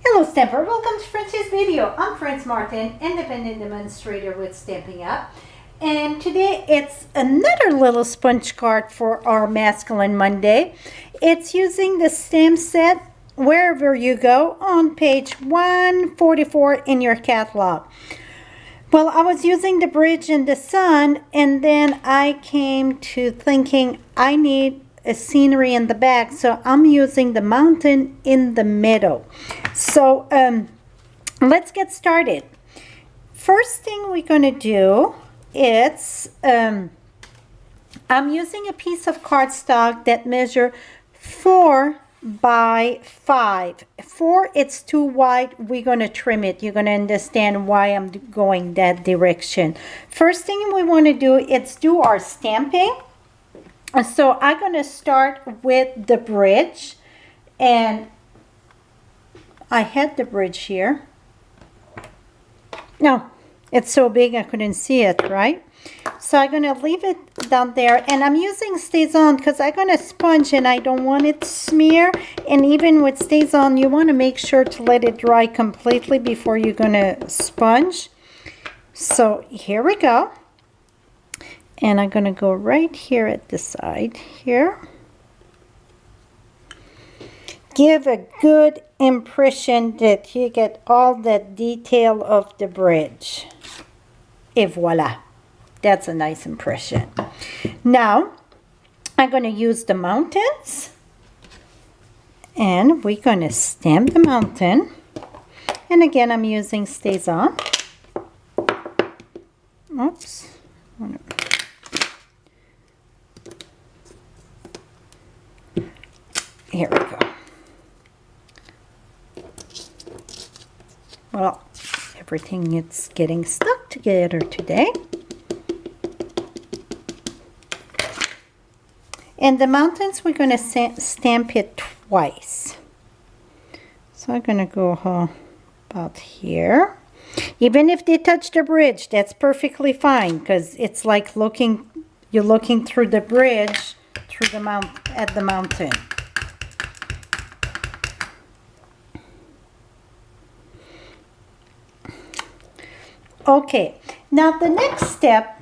Hello Stamper, welcome to French's video. I'm Frances Martin, independent demonstrator with Stampin'Up. And today it's another little sponge card for our Masculine Monday. It's using the stamp set Wherever You Go on page 144 in your catalog. Well, I was using the bridge and the sun, and then I came to thinking I need a scenery in the back, so I'm using the mountain in the middle. So let's get started. First thing we're going to do is I'm using a piece of cardstock that measure 4 by 5. 4, it's too wide. We're going to trim it. You're going to understand why I'm going that direction. First thing we want to do is do our stamping. So I'm going to start with the bridge, and I had the bridge here. No, it's so big I couldn't see it, right? So I'm going to leave it down there, and I'm using Stays On because I'm going to sponge and I don't want it to smear. And even with Stays On, you want to make sure to let it dry completely before you're going to sponge. So here we go. And I'm going to go right here at the side here. Give a good impression that you get all the detail of the bridge. Et voila. That's a nice impression. Now, I'm going to use the mountains. And we're going to stamp the mountain. And again, I'm using Stays On. Oops. Here we go. Well, everything is getting stuck together today. And the mountains, we're going to stamp it twice. So I'm going to go about here. Even if they touch the bridge, that's perfectly fine, because it's like you're looking through the bridge, through the at the mountain. Okay, now the next step,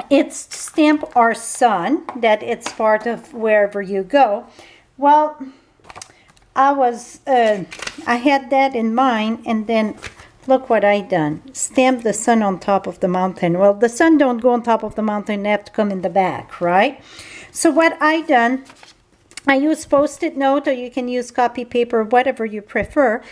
it's to stamp our sun, that it's part of Wherever You Go. Well, I had that in mind, and then look what I done. Stamp the sun on top of the mountain. Well, the sun don't go on top of the mountain, they have to come in the back, right? So what I done, I use Post-it note, or you can use copy paper, whatever you prefer,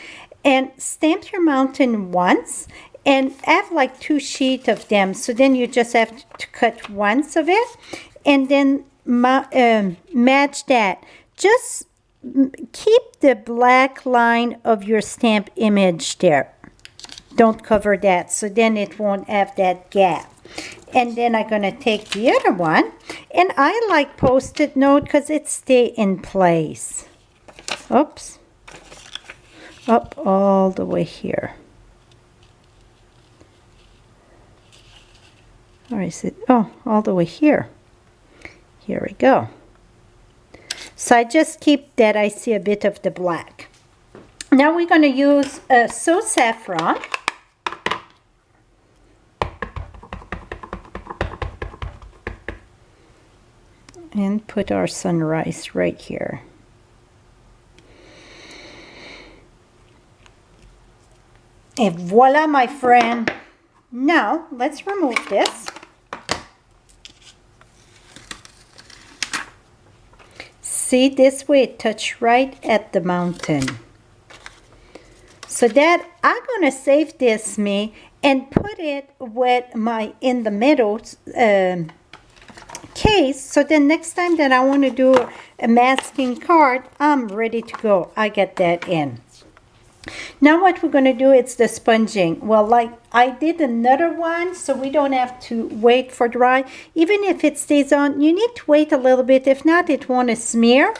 and stamp your mountain once, and have like 2 sheets of them. So then you just have to cut once of it, and then match that. Just keep the black line of your stamp image there. Don't cover that, so then it won't have that gap. And then I'm going to take the other one, and I like Post-it note because it stays in place. Oops. Up all the way here. Or is it? Oh, all the way here. Here we go. So I just keep that. I see a bit of the black. Now we're going to use So Saffron. And put our sunrise right here. Et voila, my friend. Now, let's remove this. See, this way it touch right at the mountain. So that I'm going to save this and put it with in the middle case. So then next time that I want to do a masking card, I'm ready to go. I get that in. Now what we're going to do is the sponging. Well, like I did another one, so we don't have to wait for dry. Even if it stays on, you need to wait a little bit. If not, it won't smear.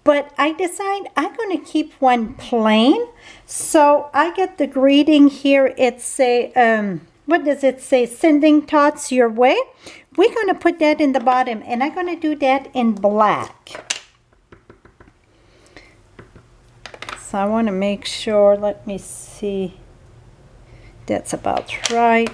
But I decide I'm going to keep one plain. So I get the greeting here. It's what does it say? Sending thoughts your way. We're going to put that in the bottom, and I'm going to do that in black. So I want to make sure, let me see, that's about right.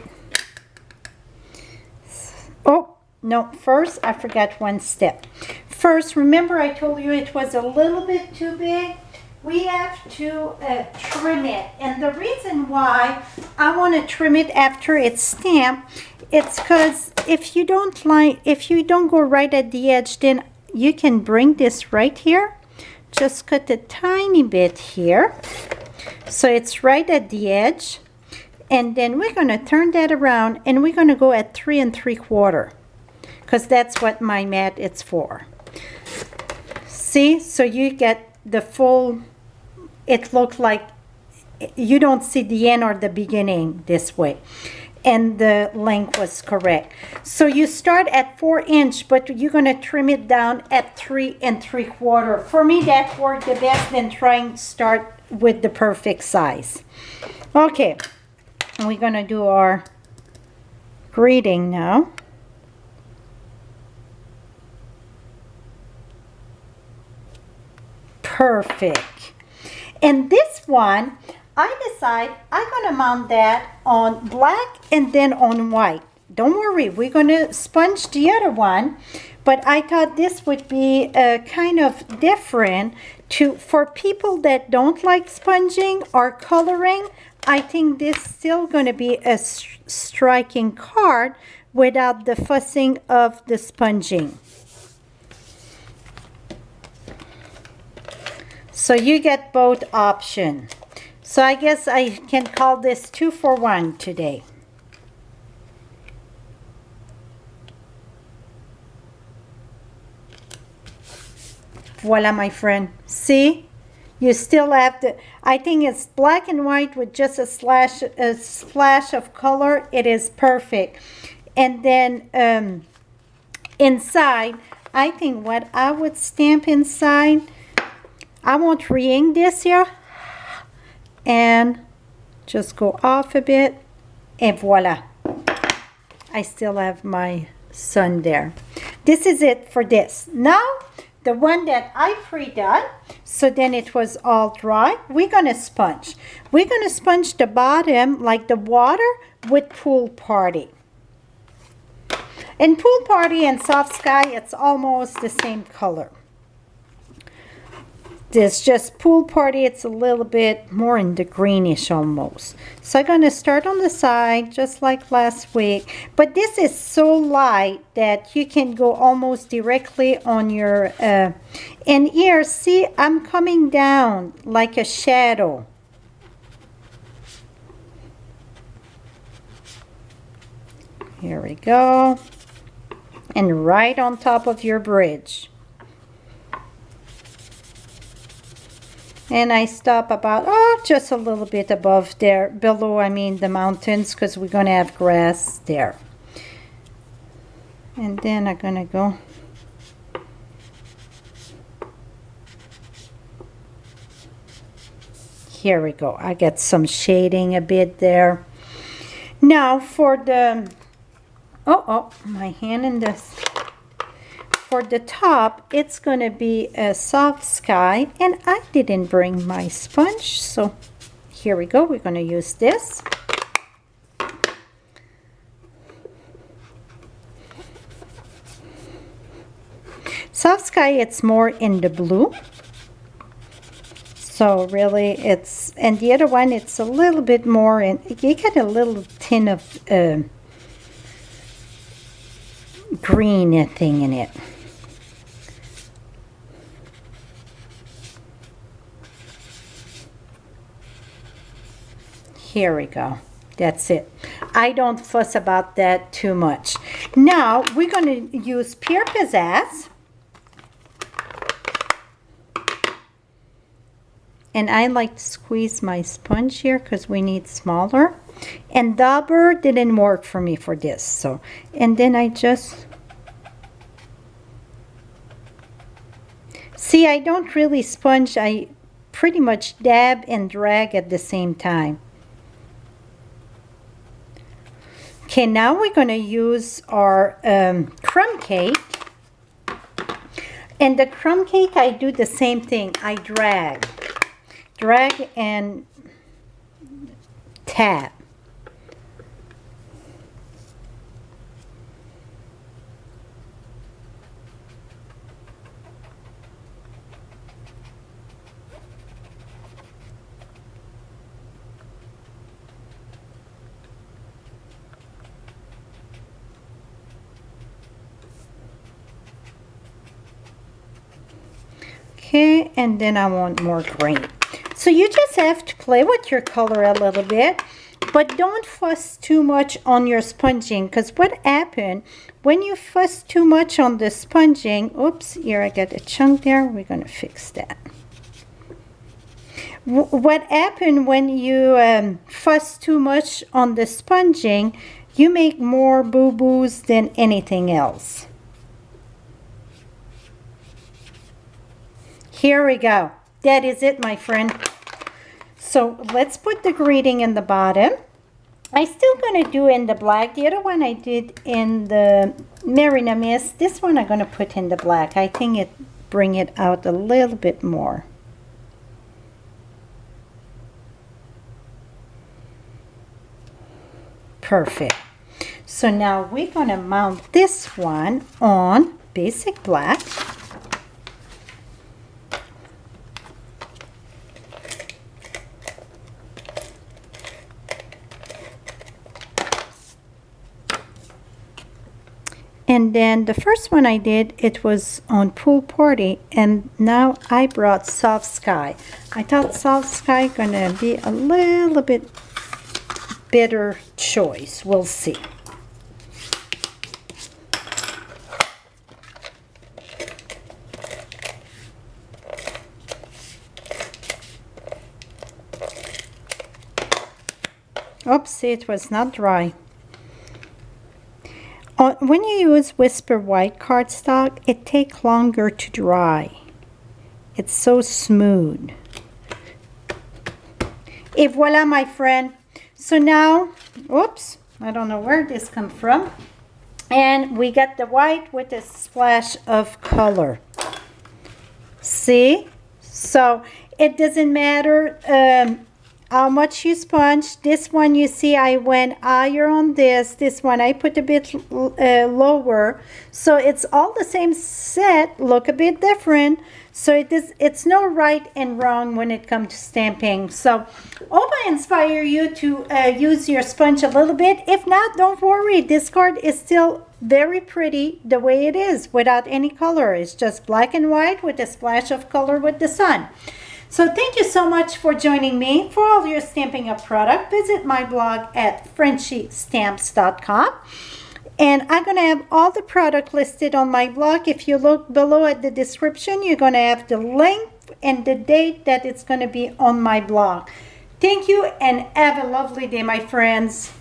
Oh, no, first I forgot one step. First, remember I told you it was a little bit too big? We have to trim it. And the reason why I want to trim it after it's stamped, it's because if you don't go right at the edge, then you can bring this right here. Just cut a tiny bit here. So it's right at the edge. And then we're going to turn that around and we're going to go at 3 3/4. Because that's what my mat is for. See? So you get the full, it looked like you don't see the end or the beginning this way. And the length was correct. So you start at 4 inch, but you're going to trim it down at 3 3/4. For me, that worked the best than trying to start with the perfect size. Okay, we're going to do our greeting now. Perfect. And this one, I decide I'm going to mount that on black and then on white. Don't worry, we're going to sponge the other one, but I thought this would be kind of different for people that don't like sponging or coloring. I think this is still going to be a striking card without the fussing of the sponging. So you get both options. So I guess I can call this 2 for 1 today. Voila, my friend. See? You still have to, I think it's black and white with just a splash of color. It is perfect. And then inside, I think what I would stamp inside, I won't re-ink this here. And just go off a bit, and voila, I still have my sun there. This is it for this. Now the one that I pre-done, so then it was all dry, we're gonna sponge. We're gonna sponge the bottom like the water with Pool Party. In Pool Party and Soft Sky, it's almost the same color. This just Pool Party, it's a little bit more in the greenish almost. So I'm going to start on the side just like last week. But this is so light that you can go almost directly on your... and here, see, I'm coming down like a shadow. Here we go. And right on top of your bridge. And I stop about, just a little bit above there, below, I mean, the mountains, because we're going to have grass there. And then I'm going to go. Here we go. I get some shading a bit there. Now for the, my hand in this. For the top, it's going to be a Soft Sky, and I didn't bring my sponge, so here we go. We're going to use this. Soft Sky, it's more in the blue. So really it's, and the other one, it's a little bit more in, you get a little tin of green thing in it. Here we go. That's it. I don't fuss about that too much. Now we're going to use Pear Pizzazz. And I like to squeeze my sponge here because we need smaller. And Dauber didn't work for me for this. So, and then I just... See, I don't really sponge. I pretty much dab and drag at the same time. Okay, now we're going to use our crumb cake. And the crumb cake, I do the same thing. I drag. drag and tap. Okay, and then I want more green. So you just have to play with your color a little bit, but don't fuss too much on your sponging, because what happens when you fuss too much on the sponging, oops, here I got a chunk there, we're going to fix that. What happens when you fuss too much on the sponging, you make more boo-boos than anything else. Here we go. That is it, my friend. So let's put the greeting in the bottom. I'm still going to do in the black. The other one I did in the Marina Mist. This one I'm going to put in the black. I think it bring it out a little bit more. Perfect. So now we're going to mount this one on basic black. And then the first one I did, it was on Pool Party, and now I brought Soft Sky. I thought Soft Sky gonna be a little bit better choice. We'll see. Oops, it was not dry. When you use Whisper White cardstock, it takes longer to dry. It's so smooth. Et voila, my friend. So now, whoops, I don't know where this comes from. And we got the white with a splash of color. See? So it doesn't matter how much you sponge. This one, you see, I went higher on this. This one I put a bit lower. So it's all the same set, look a bit different. So it's no right and wrong when it comes to stamping. So hope I inspire you to use your sponge a little bit. If not, don't worry. This card is still very pretty the way it is without any color. It's just black and white with a splash of color with the sun. So thank you so much for joining me. For all your Stampin' Up! Product, visit my blog at FrenchieStamps.com. And I'm going to have all the product listed on my blog. If you look below at the description, you're going to have the link and the date that it's going to be on my blog. Thank you and have a lovely day, my friends.